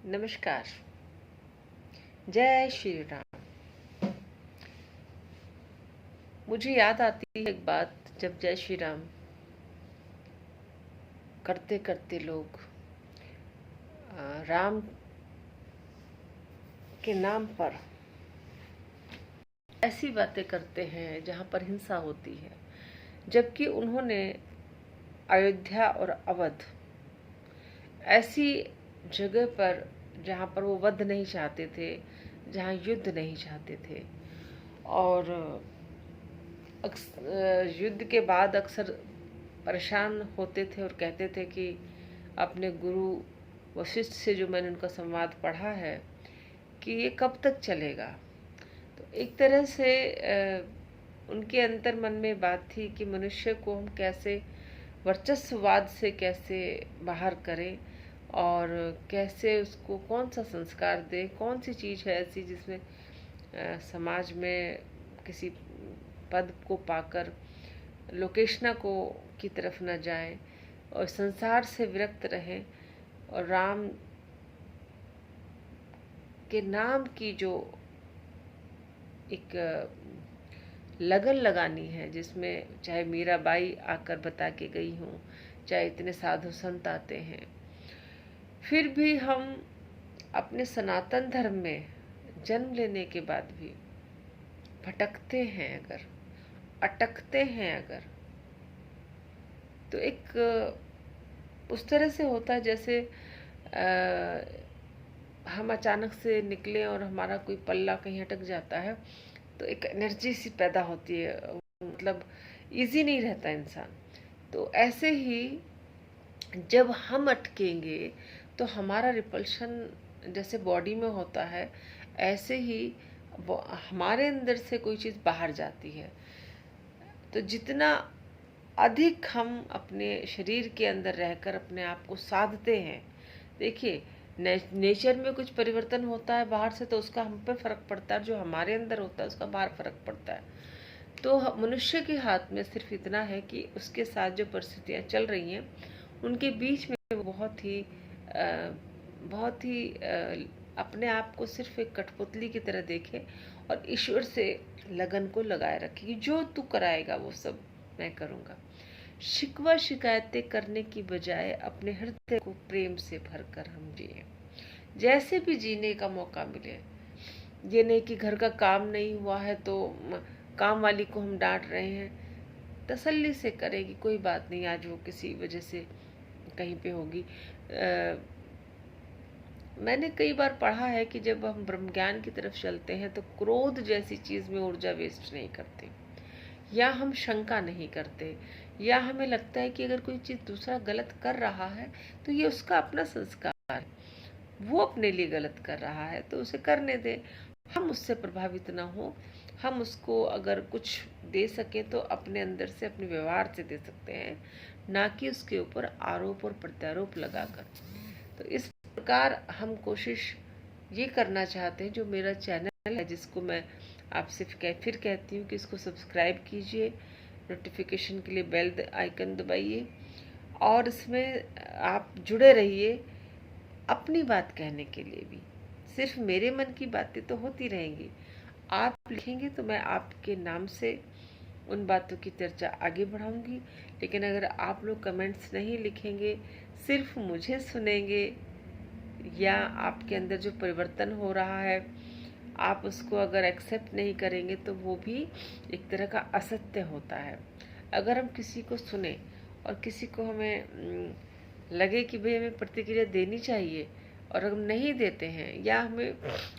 नमस्कार। जय श्री राम। मुझे याद आती है एक बात, जब जय श्री राम करते करते लोग राम के नाम पर ऐसी बातें करते हैं जहां पर हिंसा होती है, जबकि उन्होंने अयोध्या और अवध ऐसी जगह पर जहां पर वो वध नहीं चाहते थे, जहां युद्ध नहीं चाहते थे, और युद्ध के बाद अक्सर परेशान होते थे और कहते थे कि अपने गुरु वशिष्ठ से जो मैंने उनका संवाद पढ़ा है कि ये कब तक चलेगा। तो एक तरह से उनके अंतर मन में बात थी कि मनुष्य को हम कैसे वर्चस्ववाद से कैसे बाहर करें और कैसे उसको कौन सा संस्कार दें, कौन सी चीज़ है ऐसी जिसमें समाज में किसी पद को पाकर लोकेशना को की तरफ न जाएं और संसार से विरक्त रहें, और राम के नाम की जो एक लगन लगानी है, जिसमें चाहे मीराबाई आकर बता के गई हों, चाहे इतने साधु संत आते हैं, फिर भी हम अपने सनातन धर्म में जन्म लेने के बाद भी भटकते हैं, अगर अटकते हैं अगर, तो एक उस तरह से होता है जैसे हम अचानक से निकले और हमारा कोई पल्ला कहीं अटक जाता है, तो एक एनर्जी सी पैदा होती है, मतलब इजी नहीं रहता इंसान। तो ऐसे ही जब हम अटकेंगे तो हमारा रिपल्शन जैसे बॉडी में होता है, ऐसे ही हमारे अंदर से कोई चीज़ बाहर जाती है। तो जितना अधिक हम अपने शरीर के अंदर रहकर अपने आप को साधते हैं, देखिए नेचर में कुछ परिवर्तन होता है बाहर से तो उसका हम पे फर्क पड़ता है, जो हमारे अंदर होता है उसका बाहर फर्क पड़ता है। तो मनुष्य के हाथ में सिर्फ इतना है कि उसके साथ जो परिस्थितियाँ चल रही हैं उनके बीच में वो बहुत ही अपने आप को सिर्फ एक कठपुतली की तरह देखे और ईश्वर से लगन को लगाए रखे कि जो तू कराएगा वो सब मैं करूँगा। शिकवा शिकायतें करने की बजाय अपने हृदय को प्रेम से भरकर हम जिए, जैसे भी जीने का मौका मिले। ये नहीं कि घर का काम नहीं हुआ है तो काम वाली को हम डांट रहे हैं, तसल्ली से करें कि कोई बात नहीं, आज वो किसी वजह से कहीं पे होगी। मैंने कई बार पढ़ा है कि जब हम ब्रह्म ज्ञान की तरफ चलते हैं तो क्रोध जैसी चीज़ में ऊर्जा वेस्ट नहीं करते, या हम शंका नहीं करते, या हमें लगता है कि अगर कोई चीज़ दूसरा गलत कर रहा है तो ये उसका अपना संस्कार है, वो अपने लिए गलत कर रहा है तो उसे करने दें, हम उससे प्रभावित ना हो। हम उसको अगर कुछ दे सके तो अपने अंदर से, अपने व्यवहार से दे सकते हैं, ना कि उसके ऊपर आरोप और प्रत्यारोप लगाकर। तो इस प्रकार हम कोशिश ये करना चाहते हैं। जो मेरा चैनल है जिसको मैं आपसे फिर कहती हूँ कि इसको सब्सक्राइब कीजिए, नोटिफिकेशन के लिए बेल आइकन दबाइए और इसमें आप जुड़े रहिए अपनी बात कहने के लिए भी। सिर्फ मेरे मन की बातें तो होती रहेंगी, आप लिखेंगे तो मैं आपके नाम से उन बातों की चर्चा आगे बढ़ाऊंगी। लेकिन अगर आप लोग कमेंट्स नहीं लिखेंगे, सिर्फ मुझे सुनेंगे, या आपके अंदर जो परिवर्तन हो रहा है आप उसको अगर एक्सेप्ट नहीं करेंगे, तो वो भी एक तरह का असत्य होता है। अगर हम किसी को सुने और किसी को हमें लगे कि भाई हमें प्रतिक्रिया देनी चाहिए और हम नहीं देते हैं, या हमें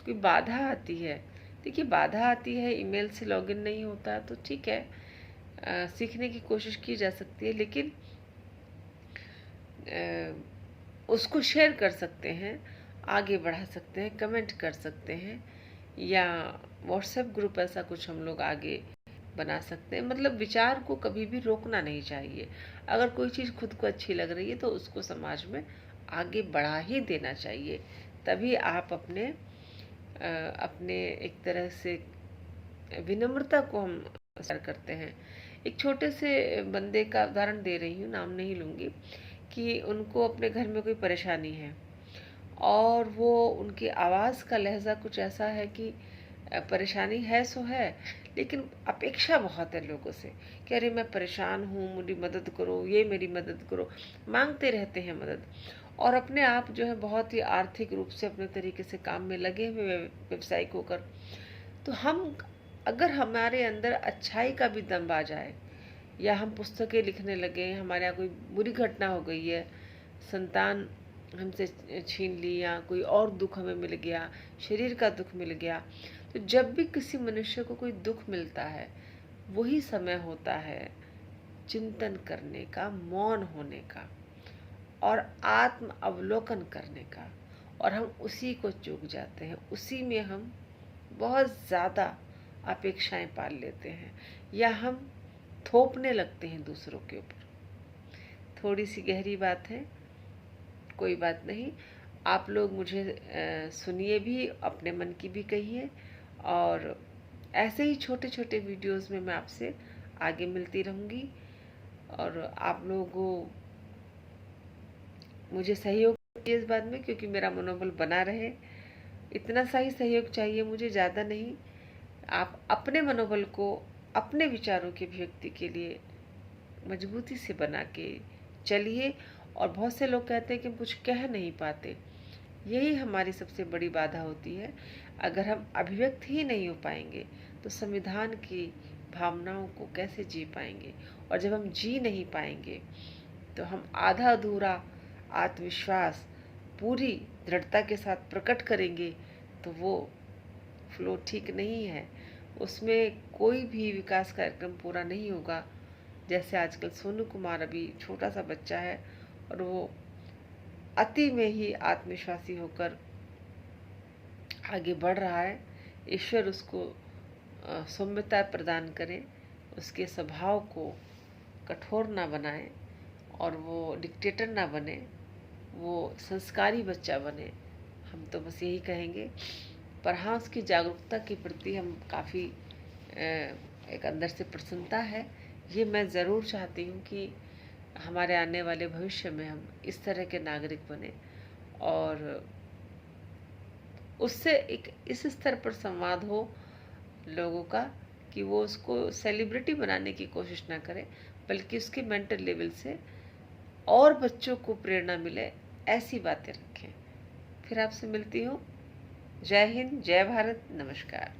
कोई बाधा आती है, देखिए बाधा आती है, ईमेल से लॉगिन नहीं होता है तो ठीक है, सीखने की कोशिश की जा सकती है, लेकिन उसको शेयर कर सकते हैं, आगे बढ़ा सकते हैं, कमेंट कर सकते हैं, या व्हाट्सएप ग्रुप ऐसा कुछ हम लोग आगे बना सकते हैं। मतलब विचार को कभी भी रोकना नहीं चाहिए। अगर कोई चीज़ खुद को अच्छी लग रही है तो उसको समाज में आगे बढ़ा ही देना चाहिए, तभी आप अपने एक तरह से विनम्रता को हम असर करते हैं। एक छोटे से बंदे का उदाहरण दे रही हूँ, नाम नहीं लूँगी, कि उनको अपने घर में कोई परेशानी है और वो उनकी आवाज़ का लहजा कुछ ऐसा है कि परेशानी है सो है, लेकिन अपेक्षा बहुत है लोगों से कि अरे मैं परेशान हूँ, मेरी मदद करो, ये मेरी मदद करो, मांगते रहते हैं मदद। और अपने आप जो है बहुत ही आर्थिक रूप से अपने तरीके से काम में लगे हुए व्यवसायिक होकर। तो हम अगर हमारे अंदर अच्छाई का भी दम आ जाए, या हम पुस्तकें लिखने लगे, हमारे यहाँ कोई बुरी घटना हो गई है, संतान हमसे छीन ली, या कोई और दुख हमें मिल गया, शरीर का दुख मिल गया, तो जब भी किसी मनुष्य को कोई दुख मिलता है, वही समय होता है चिंतन करने का, मौन होने का और आत्म अवलोकन करने का। और हम उसी को चूक जाते हैं, उसी में हम बहुत ज़्यादा अपेक्षाएं पाल लेते हैं, या हम थोपने लगते हैं दूसरों के ऊपर। थोड़ी सी गहरी बात है, कोई बात नहीं, आप लोग मुझे सुनिए भी, अपने मन की भी कहिए, और ऐसे ही छोटे छोटे वीडियोस में मैं आपसे आगे मिलती रहूँगी। और आप लोगों मुझे सहयोग कीजिए इस बात में, क्योंकि मेरा मनोबल बना रहे। इतना सा ही सहयोग चाहिए मुझे, ज़्यादा नहीं। आप अपने मनोबल को अपने विचारों की अभिव्यक्ति के लिए मजबूती से बना के चलिए। और बहुत से लोग कहते हैं कि हम कुछ कह नहीं पाते, यही हमारी सबसे बड़ी बाधा होती है। अगर हम अभिव्यक्त ही नहीं हो पाएंगे तो संविधान की भावनाओं को कैसे जी पाएंगे। और जब हम जी नहीं पाएंगे तो हम आधा अधूरा आत्मविश्वास पूरी दृढ़ता के साथ प्रकट करेंगे, तो वो फ्लो ठीक नहीं है, उसमें कोई भी विकास कार्यक्रम पूरा नहीं होगा। जैसे आजकल सोनू कुमार अभी छोटा सा बच्चा है, और वो अति में ही आत्मविश्वासी होकर आगे बढ़ रहा है। ईश्वर उसको सौम्यता प्रदान करें, उसके स्वभाव को कठोर ना बनाए, और वो डिक्टेटर ना बने, वो संस्कारी बच्चा बने। हम तो बस यही कहेंगे। पर हाँ, उसकी जागरूकता के प्रति हम काफ़ी एक अंदर से प्रसन्नता है। ये मैं ज़रूर चाहती हूँ कि हमारे आने वाले भविष्य में हम इस तरह के नागरिक बने, और उससे एक इस स्तर पर संवाद हो लोगों का कि वो उसको सेलिब्रिटी बनाने की कोशिश ना करें, बल्कि उसके मेंटल लेवल से और बच्चों को प्रेरणा मिले, ऐसी बातें रखें। फिर आपसे मिलती हूँ। जय हिंद, जय भारत, नमस्कार।